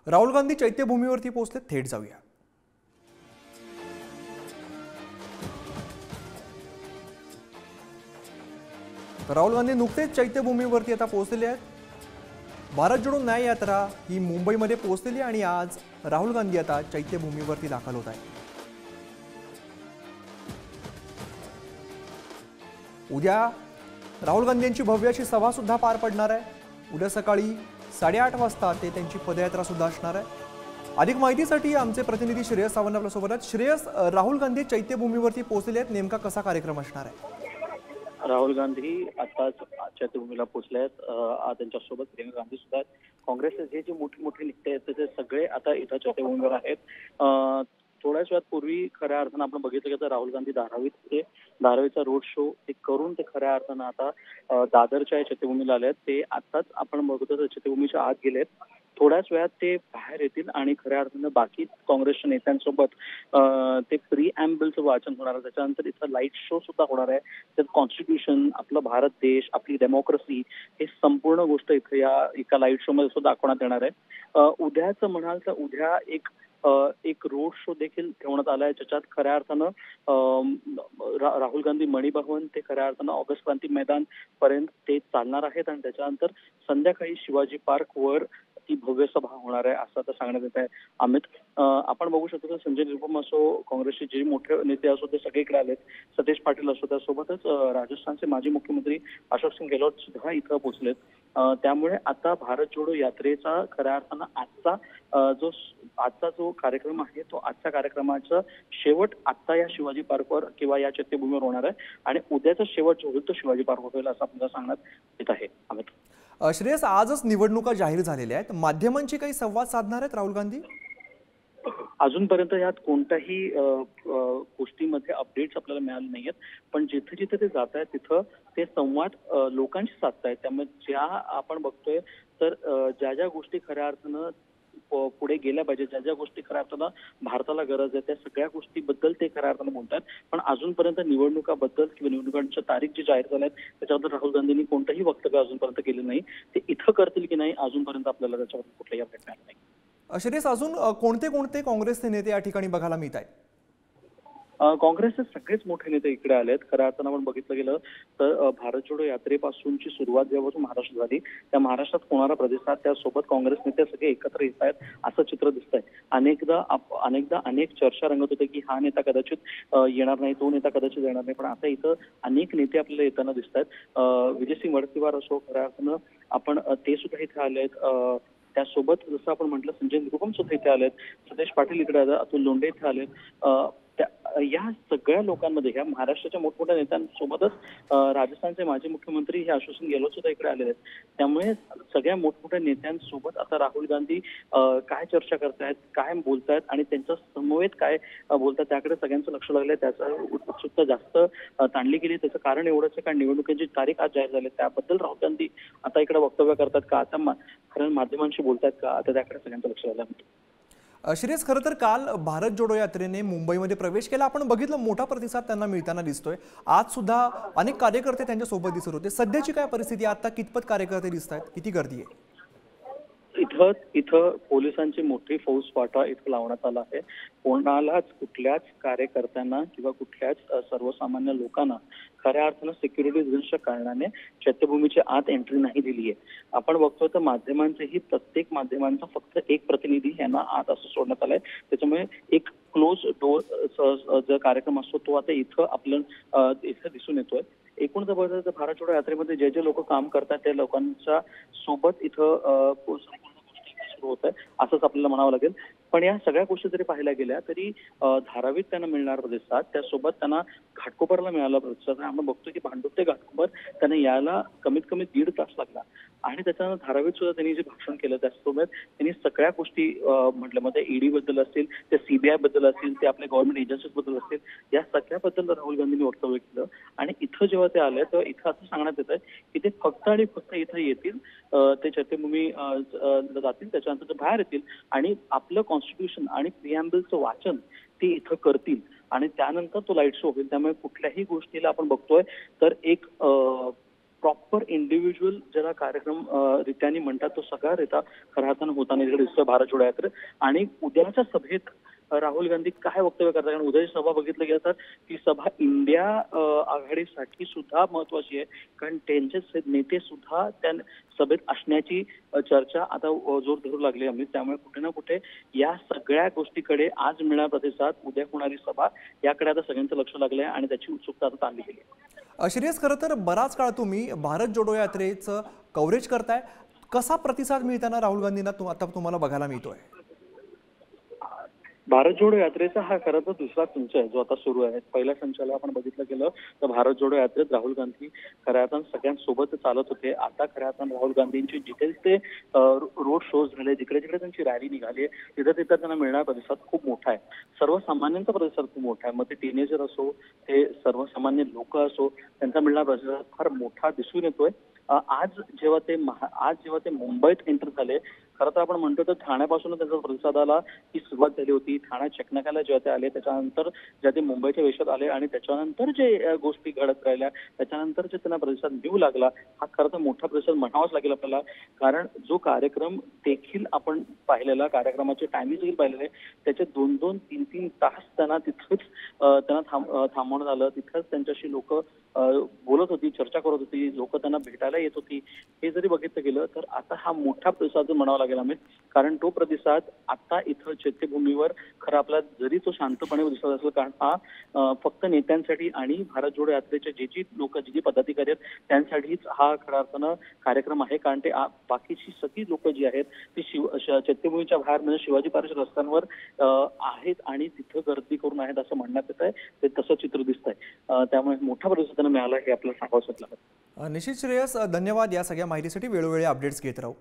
राहुल गांधी चैत्यभूमीवरती पोहोचले, थेट जाऊया। राहुल गांधी नुकतेच चैत्यभूमीवरती आता पोहोचलेले आहेत। भारत जोडो न्याय यात्रा ही मुंबईमध्ये पोहोचलेली आणि आज राहुल गांधी आता चैत्यभूमीवरती दाखल होत आहेत। उद्या राहुल गांधी यांची भव्य अशी सभा सुद्धा पार पडणार आहे। उद्या सकाळी 8:30 वाजता ते त्यांची पदयात्रा सुद्धा असणार आहे। अधिक माहितीसाठी आमचे प्रतिनिधी श्रेयस सावंत आपल्या सोबत आहेत। श्रेयस, राहुल गांधी चैत्यभूमीवरती पोहोचलेले आहेत, नेमका कसा कार्यक्रम असणार आहे? राहुल गांधी आताच चैत्यभूमीला पोहोचले आहेत। त्यांच्यासोबत प्रियंका गांधी सुद्धा आहेत। काँग्रेसचे जे मोठे मोठे नेते आहेत ते सगळे आता इथं चैत्यभूमीवर आहेत। थोड्याच वेळात पूर्वी खऱ्या अर्थानं आपण बघितलं की तर राहुल गांधी धारावीचा रोड शो ते करून ते खऱ्या अर्थानं आता दादरच्या चैत्यभूमीला आले आहेत। ते आताच आपण बघतो तर चैत्यभूमीच्या आत गेलेत। थोड्याच वेळात ते बाहेर येतील आणि खऱ्या अर्थानं बाकी काँग्रेसच्या नेत्यांसोबत ते प्रीएम्बलचं वाचन होणार आहे। त्याच्यानंतर इथं लाईट शो सुद्धा होणार आहे। त्यात कॉन्स्टिट्यूशन, आपला भारत देश, आपली डेमोक्रेसी हे संपूर्ण गोष्ट इथे या एका लाईट शो मध्ये सुद्धा दाखवण्यात येणार आहे। उद्याचं म्हणाल तर उद्या एक रोड शो देखील ठेवण्यात आलाय, ज्याच्यात खऱ्या अर्थानं राहुल गांधी मणिभवन ते खऱ्या अर्थानं ऑगस्ट क्रांती मैदान पर्यंत ते चालणार आहेत आणि त्याच्यानंतर संध्याकाळी शिवाजी पार्क वर ती भव्य सभा होणार आहे असं आता सांगण्यात येत आहे। अमित, आपण बघू शकतो की संजय निरुपम असो, काँग्रेसचे जे मोठे नेते असो ते सगळीकडे आलेत। सतीश पाटील असो, त्यासोबतच राजस्थानचे माजी मुख्यमंत्री अशोक सिंग गेहलोत सुद्धा इथं पोहोचलेत। त्यामुळे आता भारत जोडो यात्रेचा खऱ्या अर्थानं आजचा जो कार्यक्रम आहे तो आजच्या कार्यक्रमाचा शेवट आता या शिवाजी पार्कवर किंवा या चैत्यभूमीवर होणार आहे आणि उद्याचा शेवट जो होईल तो शिवाजी पार्कवर होईल असं आपल्याला सांगण्यात येत आहे। अमित, श्रेयस, आजच निवडणुका जाहीर झालेल्या आहेत, माध्यमांची काही संवाद साधणार आहेत राहुल गांधी? अजूनपर्यंत यात कोणत्याही गोष्टीमध्ये अपडेट्स आपल्याला मिळाले नाहीयेत, पण जिथे जिथे ते जात आहेत तिथं ते संवाद लोकांशी साधतायत। त्यामुळे ज्या आपण बघतोय तर ज्या गोष्टी खऱ्या अर्थानं पुढे गेल्या पाहिजे, ज्या गोष्टी खऱ्या अर्थानं भारताला गरज आहे त्या सगळ्या गोष्टीबद्दल ते खऱ्या अर्थानं बोलतात। पण अजूनपर्यंत निवडणुकाबद्दल किंवा निवडणुकांच्या तारीख जी जाहीर झाल्या आहेत त्याच्याबद्दल राहुल गांधींनी कोणतंही वक्तव्य अजूनपर्यंत केलं नाही। ते इथं करतील की नाही अजूनपर्यंत आपल्याला त्याच्याबद्दल कुठलाही अपडेट मिळाला नाही। श्रेयस, अजून कोणते कोणते काँग्रेसचे नेते या ठिकाणी बघायला मिळत आहेत? काँग्रेसचे सगळेच मोठे नेते इकडे आलेत। खऱ्या अर्थानं आपण बघितलं गेलं तर भारत जोडो यात्रेपासूनची सुरुवात जेव्हापासून महाराष्ट्रात झाली त्या महाराष्ट्रात होणारा प्रतिसाद, त्यासोबत काँग्रेस नेते सगळे एकत्र येत आहेत असं चित्र दिसतंय। अनेकदा अनेक चर्चा रंगत होते की हा नेता कदाचित येणार नाही, तो नेता कदाचित येणार नाही, पण आता इथं अनेक नेते आपल्याला येताना दिसत आहेत। विजयसिंग वडेट्टीवार असो, खऱ्या अर्थानं आपण ते सुद्धा इथे आले आहेत। त्यासोबत जसं आपण म्हटलं संजय निरुपम सुद्धा इथे आलेत, सतीश पाटील इकडे आले, अतुल लोंढे इथे आलेत। या सगळ्या लोकांमध्ये या महाराष्ट्राच्या मोठमोठ्या नेत्यांसोबतच राजस्थानचे माजी मुख्यमंत्री हे अशोक सिंग गेहलोत सुद्धा इकडे आलेले आहेत। त्यामुळे सगळ्या मोठमोठ्या नेत्यांसोबत आता राहुल गांधी काय चर्चा करतायत, काय बोलतायत आणि त्यांच्या समवेत काय बोलतात त्याकडे सगळ्यांचं लक्ष लागलंय। त्याचं उत्सुकता जास्त ताणली गेली। त्याचं कारण एवढंच आहे कारण निवडणुकीची तारीख आज जाहीर झाली, त्याबद्दल राहुल गांधी आता इकडे वक्तव्य करतात का, आता खरं माध्यमांशी बोलतात का, आता त्याकडे सगळ्यांचं लक्ष लागलं। श्रेयस, खरं तर काल भारत जोडो यात्रेने मुंबईमध्ये प्रवेश केला, आपण बघितलं मोठा प्रतिसाद त्यांना मिळताना दिसतोय। आज सुद्धा अनेक कार्यकर्ते त्यांच्या सोबत दिसत होते। सध्याची काय परिस्थिती, आता कितपत कार्यकर्ते दिसत आहेत, किती गर्दी आहे? इथं पोलिसांची मोठी फौजफाटा इथं लावण्यात आला आहे। कुठल्याच कार्यकर्त्यांना किंवा कुठल्याच सर्वसामान्य लोकांना खऱ्या अर्थानं सिक्युरिटी रिझन्सच्या कारणाने चैत्यभूमीची आत एंट्री नाही दिली आहे। आपण बघतो तर माध्यमांचेही प्रत्येक माध्यमांचा फक्त एक प्रतिनिधी यांना आत असं सोडण्यात आलंय। त्याच्यामुळे एक क्लोज डोअर जो कार्यक्रम असतो तो आता इथं दिसून येतोय। एकूण जर बघितलं तर भारत जोडो यात्रेमध्ये जे लोक काम करतात त्या लोकांच्या सोबत इथं सुरू होत आहे असंच आपल्याला म्हणावं लागेल। पण या सगळ्या गोष्टी जरी पाहायला गेल्या तरी धारावीत त्यांना मिळणार प्रतिसाद, त्यासोबत त्यांना घाटकोपरला मिळाला प्रतिसाद। आपण बघतोय की भांडूप ते घाटकोपर त्यांना यायला कमीत कमी 1.5 तास लागला आणि त्याच्यानंतर धारावीत सुद्धा त्यांनी जे भाषण केलं त्यासोबत त्यांनी सगळ्या गोष्टी म्हटलं मध्ये ईडी बद्दल असतील, ते सीबीआय बद्दल असतील, ते आपल्या गव्हर्नमेंट एजन्सीज बद्दल असतील, या सगळ्याबद्दल राहुल गांधींनी वक्तव्य केलं। आणि इथं जेव्हा ते आले तेव्हा इथं असं सांगण्यात येत आहे की ते फक्त आणि फक्त इथं येतील, ते चैत्यभूमी जातील, त्याच्यानंतर ते बाहेर येतील आणि आपलं कॉन्स्टिट्यूशन आणि प्रिएम्बलचं वाचन ते इथं करतील आणि त्यानंतर तो लाईट शो होईल। त्यामुळे कुठल्याही गोष्टीला आपण बघतोय तर एक प्रॉपर इंडिव्हिज्युअल ज्याला कार्यक्रम रित्याने म्हणतात तो सगळा रित्या खऱ्या अर्थानं होताना इकडे दिसतोय भारत जोडो यात्रेत. आणि उद्याच्या सभेत राहुल गांधी काय वक्तव्य करतात, कारण उद्याची सभा बघितलं गेलं तर ती सभा इंडिया आघाडीसाठी सुद्धा महत्वाची आहे, कारण त्यांचे नेते सुद्धा त्या सभेत असण्याची चर्चा आता जोर धरू लागली आहे. त्यामुळे कुठे ना कुठे या सगळ्या गोष्टीकडे आज मिळणारा प्रतिसाद, उद्या होणारी सभा याकडे आता सगळ्यांचं लक्ष लागलं आहे आणि त्याची उत्सुकता आता ताणली गेली आहे. श्रेयस, खरं तर बराच काळ तुम्ही भारत जोडो यात्रेचं कव्हरेज करताय. कसा प्रतिसाद मिळताना राहुल गांधींना आता तुम्हाला बघायला मिळतोय? भारत जोडो यात्रेचा हा खरं तर दुसरा संच आहे जो आता सुरू आहे. पहिल्या संचाला आपण बघितलं गेलं तर भारत जोडो यात्रेत राहुल गांधी खऱ्या अर्थानं सगळ्यांसोबत चालत होते. आता खऱ्या अर्थानं राहुल गांधींची जिथे जिथे रोड शोज झाले, जिकडे जिकडे त्यांची रॅली निघाली, तिथे तिथे त्यांना मिळणारा प्रतिसाद खूप मोठा आहे. सर्वसामान्यांचा प्रतिसाद खूप मोठा आहे. मग ते टीनेजर असो, ते सर्वसामान्य लोक असो, त्यांचा मिळणारा प्रतिसाद फार मोठा दिसून येतोय. आज जेव्हा ते मुंबईत एंटर झाले, खरं तर आपण म्हणतो तर ठाण्यापासून त्यांचा प्रतिसादाला ही सुरुवात झाली होती. ठाणा चकनाकाला जेव्हा ते आले, त्याच्यानंतर जेव्हा ते मुंबईच्या वेशात आले आणि त्याच्यानंतर जे गोष्टी घडत राहिल्या, त्याच्यानंतर जे त्यांना प्रतिसाद मिळू लागला, हा खरं तर मोठा प्रतिसाद म्हणावाच लागेल आपल्याला. कारण जो कार्यक्रम देखील आपण पाहिलेला, कार्यक्रमाचे टायमिंग देखील पाहिलेले, त्याचे 2-2, 3-3 तास त्यांना तिथंच थांबवण्यात आलं. तिथंच त्यांच्याशी लोक बोलत होती, चर्चा करत होती, लोक त्यांना भेटायला येत होती. हे जरी बघितलं गेलं तर आता हा मोठा प्रतिसाद म्हणावा लागेल अमित, कारण तो प्रतिसाद आता इथं चैत्यभूमीवर खरं आपला जरी तो शांतपणे दिसत असेल, कारण हा फक्त नेत्यांसाठी आणि भारत जोडो यात्रेचे जे लोक, जे पदाधिकारी आहेत त्यांसाठीच हा खऱ्या अर्थानं कार्यक्रम आहे. कारण ते बाकीची सगळी लोक जी आहेत ती चैत्यभूमीच्या बाहेर म्हणजे शिवाजी पार्क रस्त्यांवर आहेत आणि तिथं गर्दी करून आहेत असं म्हणण्यात येत आहे. ते तसं चित्र दिसत आहे. त्यामुळे मोठा प्रतिसाद मिळाला हे आपल्याला सांगावंच लागतं. निश्चित श्रेयस, धन्यवाद या सगळ्या माहितीसाठी. वेळोवेळी अपडेट्स घेत राहू.